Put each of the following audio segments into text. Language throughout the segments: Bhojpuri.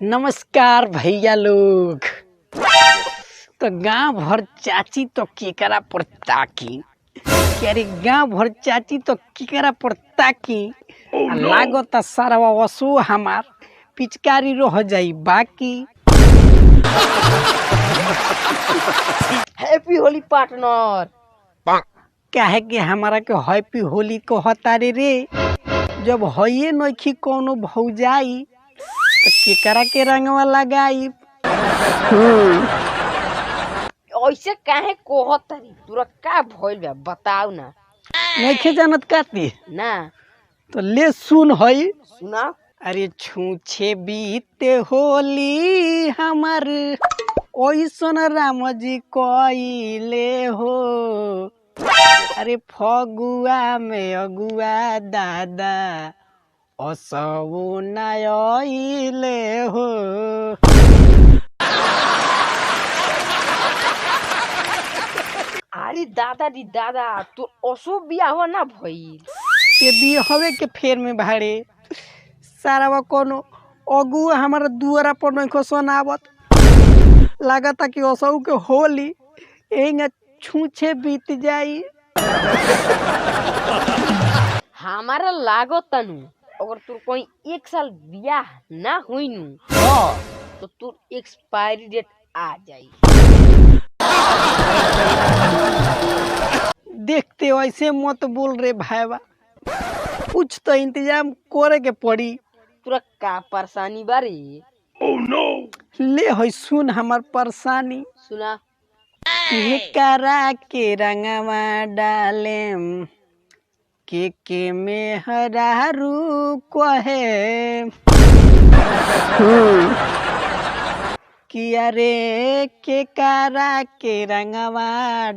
नमस्कार भैया लोग। तो गांव भर चाची तो केकरा पर ताकी, अरे गांव भर चाची तो केकरा पर ताकी। लागत सारा वसु हमार पिचकारी रह जाई बाकी। Happy Holi partner. काहे कि हमारा के हैप्पी होली को हतारे रे, जब होइए नखी कोनो भौजाई तो केकरा के रंगवा लगाई। ऐसे काहे कोहत तरी तुरा का भइल बा बताऊ ना। नइखे जानत काती ना तो ले सुन हई। सुना। अरे छूछे बीते होली हमार ओइसन राम जी कइले हो। अरे फगुआ में अगुआ दादा असौ नइले हो। अरे दादा दी दादा तो असो बियाह ना भइल। ते बिहवे के फेर में भाड़े सारा कोनो अगुआ हमारा दुआरा पर नइखो सुनावत। लागता कि असौ के होली एंगा छूछे बीत जाई। हमारा लागो तनु अगर तू कोई 1 साल बियाह ना हुईनु तो तू एक्सपायरी डेट आ जाई। देखते ऐसे मत बोल रे भाईवा, कुछ तो इंतजाम करे के पड़ी। तुरा का परेशानी बारे? ले है सुन हमार परेशानी। सुना। करा के रंगवा डालेम के में हरारू कहे कि अरे के करा के रंगवा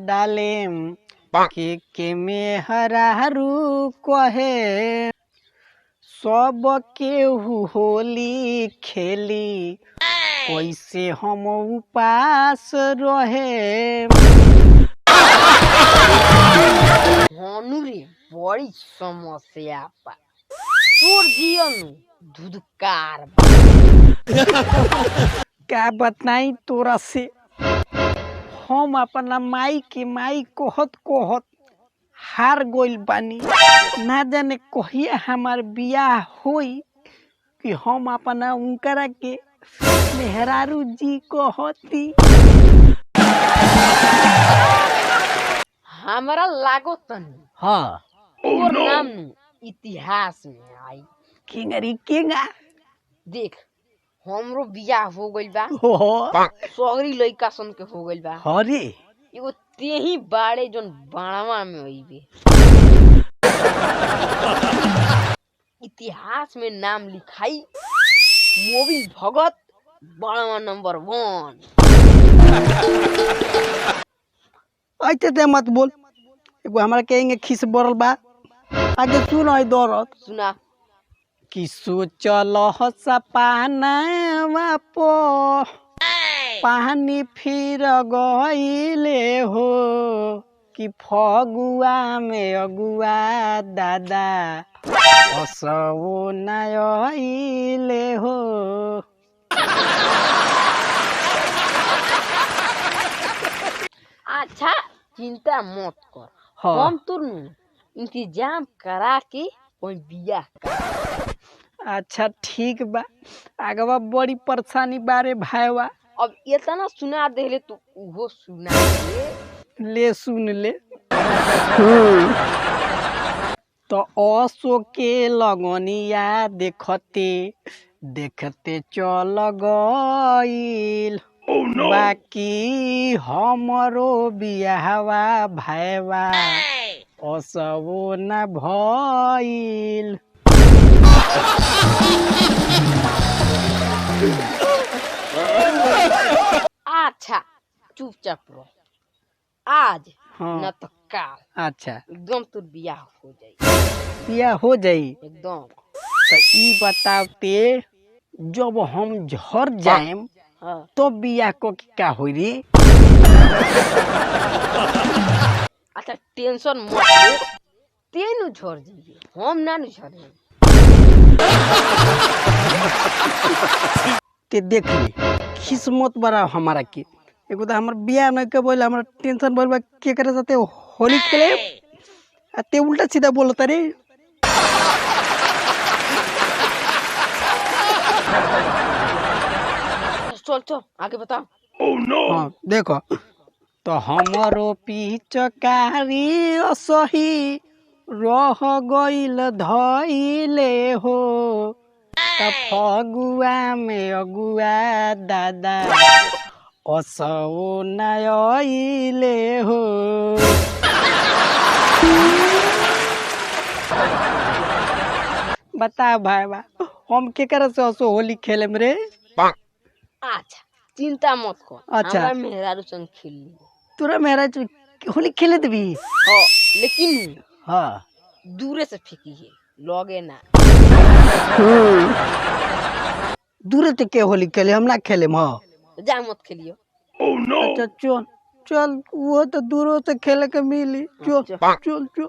डालेम के में हरारू कहे। सब केहू होली खेली कैसे हम उपास रहे। हनु रे बड़ी समस्या बा। तोर जीवन धुधकार क्या बताई तोरा से, हम अपना माई के माई कहत कहत हार गइल बानी। ना जाने कहिया हमार बियाह होई कि हम अपना उनकरा के मेहरारू जी कहती। हमारा लागो तनु हाँ तोर नाम नु इतिहास में आई। किंगरी किंगा देख हमरो बियाह हो गइल बा। हो सगरी लइका सन के हो गइल बा। हरे एगो तेही बाड़े जोन बाणवा में होइबे। इतिहास में नाम लिखाई मोबिल भगत बाणवा नंबर 1। ऐते ते मत बोल, एगो हमरा कहेंगे खिस बरल बा। आगे सुन है दौरत सुना। कि सोचल सपनावा पो पानी फिर गइले हो। कि फगुआ में अगुआ दादा असौ नइले हो। अच्छा चिंता मत कर। हाँ। हम तुर इंतजाम करा के कोई बियाह कर। अच्छा ठीक बा, आगवा बड़ी परेशानी बारे भाईवा। अब इतना सुना देले तू उहो सुना दे। ले सुन ले। तो असो के लगनिया देखते देखते चल गइल। बाकी हमरो बियाहवा भाईवा असो न भइल। अच्छा चुपचाप रहो। आज हाँ। न तो काल अच्छा एकदम तोर बियाह हो जाई। बियाह हो जाई एकदम। तो ई बताते जब हम झर जाएम हाँ। तो बियाह को क्या होई रे? अच्छा टेंशन मत ले, तेनु छोड़ जाइए, हम ना नु छोड़े। ते देख ली किस्मत बड़ा हमारा के एगो तो हमार बियाह न के बोले हमरा टेंशन बढ़ के करे साथे होली खेले आ ते उल्टा सीधा बोलता रे। चल चल आगे बताओ। हाँ देखो तो हमारो पिचकारी असही रह गइल धइले हो त फगुआ में अगुआ दादा असो नइले हो। बता भाई बा हम केकरा से असो होली खेले रे। अच्छा चिंता मत कर। अच्छा। हमरा मेहरारू संग खेल ली। तोरा मेरा होली खेले देबी। हाँ लेकिन हाँ दूरे से फेंकी है लगे ना। दूर ते के होली खेले हम ना खेले हाँ। जा मत खेलियो। अच्छा चल चल वो तो दूरों से खेले के मिली चल चल। चल चल।